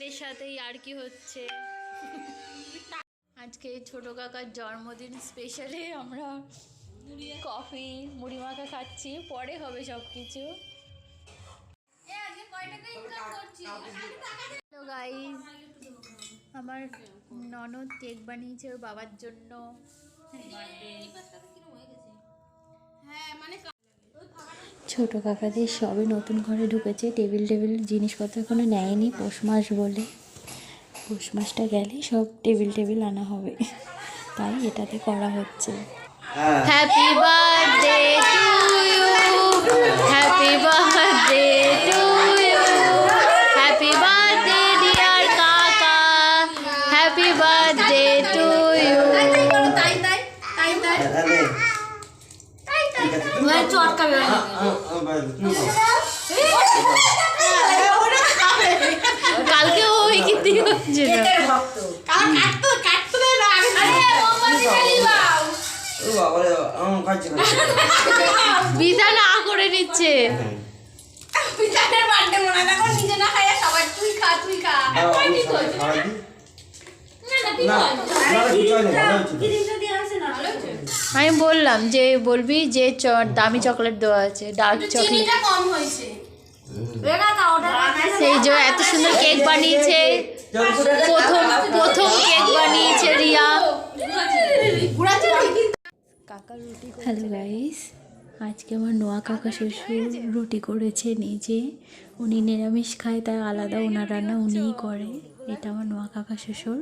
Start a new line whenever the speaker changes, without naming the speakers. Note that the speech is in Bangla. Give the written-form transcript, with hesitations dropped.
এর সাথেই আর কি হচ্ছে। আজকে ছোট কাকার জন্মদিন স্পেশালে আমরা কফি মুড়ি মাখা খাচ্ছি, পরে হবে সব কিছু। হ্যালো গাইস, আমার ননদ কেক বানিয়েছে ওর বাবার জন্য। ছোট কাকাদের সবে নতুন ঘরে ঢুকেছে, টেবিল জিনিসপত্র এখনো নেয়নি, পৌষ মাস বলে। পৌষ মাসটা গেলে সব টেবিল আনা হবে, তাই এটাতে করা হচ্ছে। Happy birthday to you, happy birthday to you, happy birthday dear Kaka, happy birthday to you. কালকে ওই কিন্তু বিধা না করে নিচ্ছে। আমি বললাম যে বলবি যে দামি চকলেট দেওয়া আছে, ডার্ক চকলেট। সেই যে এত সুন্দর কেক বানিয়েছে, প্রথম কেক বানিয়েছে রিয়া। হ্যালো গাইস, আজকে আমার নোয়া কাকা শ্বশুর রুটি করেছে নিজে। উনি নিরামিষ খায়, তাই আলাদা ওনার রান্না উনিই করে। এটা আমার নোয়া কাকা শ্বশুর।